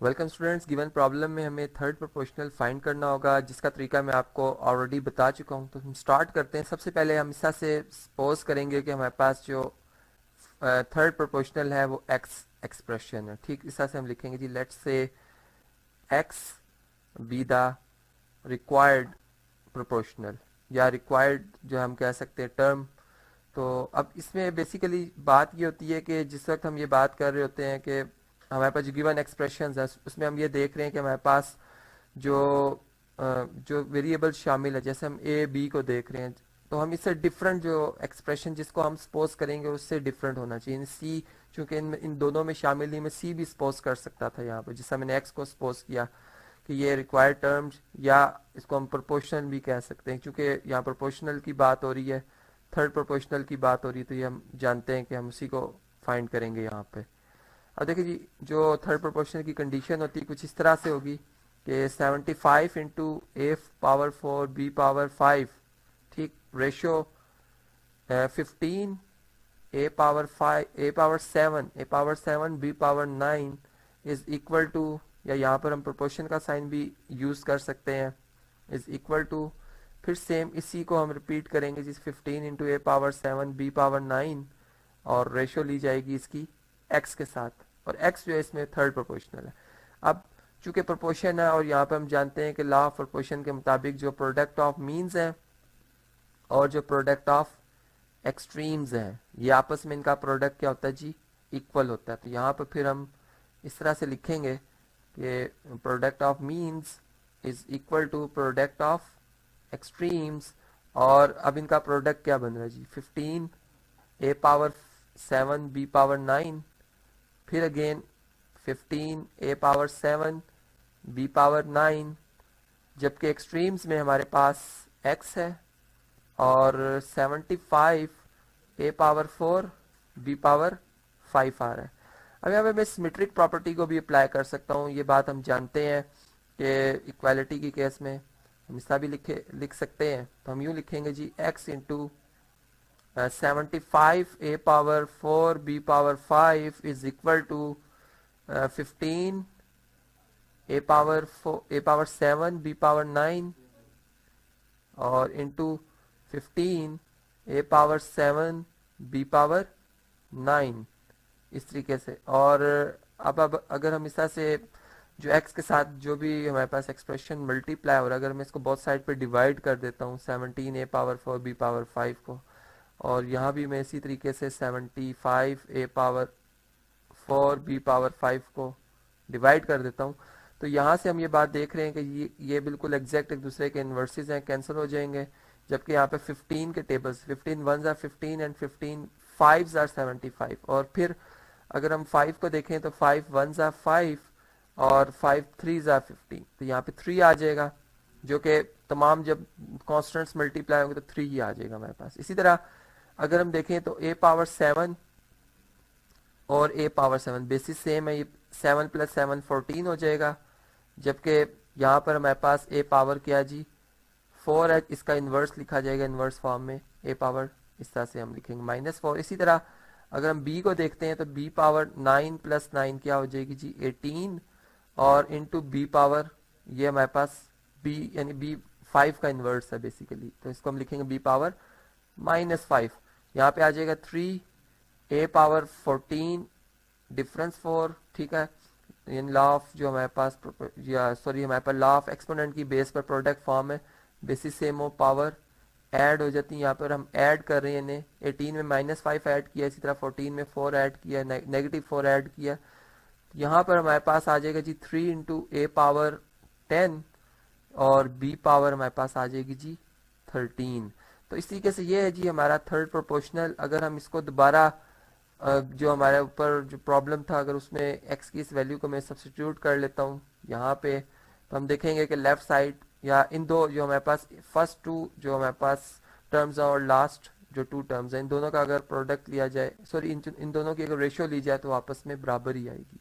Welcome students. Given problem में हमें third proportional find करना होगा, जिसका तरीका मैं आपको ऑलरेडी बता चुका हूं। तो हम स्टार्ट करते हैं। सबसे पहले हम इससे से सपोज करेंगे कि हमारे पास जो थर्ड प्रोपोर्शनल है वो एक्स एक्सप्रेशन है। ठीक, इस तरह से हम लिखेंगे जी, let's say X be the required proportional, या रिक्वायर्ड जो हम कह सकते हैं टर्म। तो अब इसमें बेसिकली बात ये होती है कि जिस वक्त हम ये बात कर रहे होते हैं कि हमारे पास जो गिवन एक्सप्रेशन है उसमें हम ये देख रहे हैं कि हमारे पास जो जो वेरिएबल शामिल है, जैसे हम ए बी को देख रहे हैं, तो हम इससे डिफरेंट जो एक्सप्रेशन जिसको हम सपोज करेंगे उससे डिफरेंट होना चाहिए। सी चूंकि इन दोनों में शामिल नहीं, मैं सी भी सपोज कर सकता था यहाँ पर, जिससे मैंने एक्स को सपोज किया कि ये रिक्वायर्ड टर्म्स, या इसको हम प्रोपोर्शनल भी कह सकते हैं। क्योंकि यहाँ प्रोपोर्शनल की बात हो रही है, थर्ड प्रोपोर्शनल की बात हो रही है, तो ये हम जानते हैं कि हम उसी को फाइंड करेंगे यहाँ पे। अब देखिए जी, जो थर्ड प्रोपोर्शनल की कंडीशन होती है कुछ इस तरह से होगी कि 75 into A power 4 B power 5, ठीक, ratio 15 A power 5 A power 7 B power 9 is equal to, या यहाँ पर हम प्रोपोर्शन का साइन भी यूज कर सकते हैं, इज इक्वल टू, फिर सेम इसी को हम रिपीट करेंगे जिस 15 into A power 7 B power 9, और रेशो ली जाएगी इसकी x के साथ, और x जो है इसमें थर्ड प्रोपोर्शनल है। अब चूंकि प्रोपोर्शन है, और यहाँ पे हम जानते हैं कि लॉ ऑफ प्रोपोर्शन के मुताबिक जो प्रोडक्ट ऑफ मीन्स है और जो प्रोडक्ट ऑफ एक्सट्रीम्स है, ये आपस में इनका प्रोडक्ट क्या होता है जी, इक्वल होता है। तो यहाँ पर फिर हम इस तरह से लिखेंगे कि product of means is equal to product of extremes, और अब इनका प्रोडक्ट क्या बन रहा है जी, 15 ए पावर 7 बी पावर 9, फिर again 15 A power 7 B power 9, जबकि एक्सट्रीम्स में हमारे पास x है, और 75 ए पावर 4 बी पावर 5 आ रहा है। अब यहाँ पे मैं सिमेट्रिक प्रॉपर्टी को भी अप्लाई कर सकता हूँ। ये बात हम जानते हैं कि इक्वालिटी की केस में हम इसका भी लिख सकते हैं। तो हम यूँ लिखेंगे जी, x into 75 A power 4 B power 5 is equal to 15 A power 7 B power 9, और into 15 A power 7 B power 9, इस तरीके से। और अब अगर हम इस तरह से जो x के साथ जो भी हमारे पास एक्सप्रेशन मल्टीप्लाई हो रहा है, अगर मैं इसको बहुत साइड पे डिवाइड कर देता हूँ 17 ए पावर 4 बी पावर 5 को, और यहाँ भी मैं इसी तरीके से 75 ए पावर 4 बी पावर 5 को डिवाइड कर देता हूँ, तो यहाँ से हम ये बात देख रहे हैं कि ये बिल्कुल एग्जैक्ट एक दूसरे के इन्वर्सेस हैं, कैंसिल हो जाएंगे। जबकि यहाँ पे 15 के tables, 15 1s are 15 and 15 5s are 75, और फिर अगर हम 5 को देखें तो 5 1s आर 5 और 5 3s आर 15, तो यहाँ पे 3 आ जाएगा, जो कि तमाम जब कॉन्स्टेंट्स मल्टीप्लाई होंगे तो 3 ही आ जाएगा हमारे पास। इसी तरह अगर हम देखें तो a पावर 7 और a पावर 7 बेसिस सेम है, ये 7 प्लस 7 14 हो जाएगा, जबकि यहाँ पर हमारे पास a पावर क्या जी 4 है, इसका इन्वर्स लिखा जाएगा इन्वर्स फॉर्म में, a पावर इस तरह से हम लिखेंगे -4। इसी तरह अगर हम b को देखते हैं तो b पावर 9 प्लस 9 क्या हो जाएगी जी 18, और इंटू b पावर, ये हमारे पास b यानी b 5 का इन्वर्स है बेसिकली, तो इसको हम लिखेंगे b पावर -5। यहाँ पे आ जाएगा 3 ए पावर 14 डिफरेंस 4, ठीक है। इन लॉ ऑफ जो हमारे पास हमारे पास लॉ ऑफ एक्सपोनेंट की बेस पर प्रोडक्ट फॉर्म है, बेसिस सेम हो, पावर ऐड हो जाती है। यहाँ पर हम ऐड कर रहे हैं इन्हें, 18 में -5 ऐड किया, इसी तरह 14 में 4 ऐड किया, -4 ऐड किया। यहाँ पर हमारे पास आ जाएगा जी 3 इंटू ए पावर 10, और बी पावर हमारे पास आ जाएगी जी 13। तो इस तरीके से ये है जी हमारा थर्ड प्रोपोर्शनल। अगर हम इसको दोबारा जो हमारे ऊपर जो प्रॉब्लम था, अगर उसमें x की इस वैल्यू को मैं सब्स्टिट्यूट कर लेता हूँ यहाँ पे, तो हम देखेंगे कि लेफ्ट साइड या इन दो जो हमारे पास फर्स्ट टू जो हमारे पास टर्म्स हैं और लास्ट जो 2 टर्म्स हैं, इन दोनों का अगर प्रोडक्ट लिया जाए, इन दोनों की अगर रेशियो ली जाए तो आपस में बराबर ही आएगी।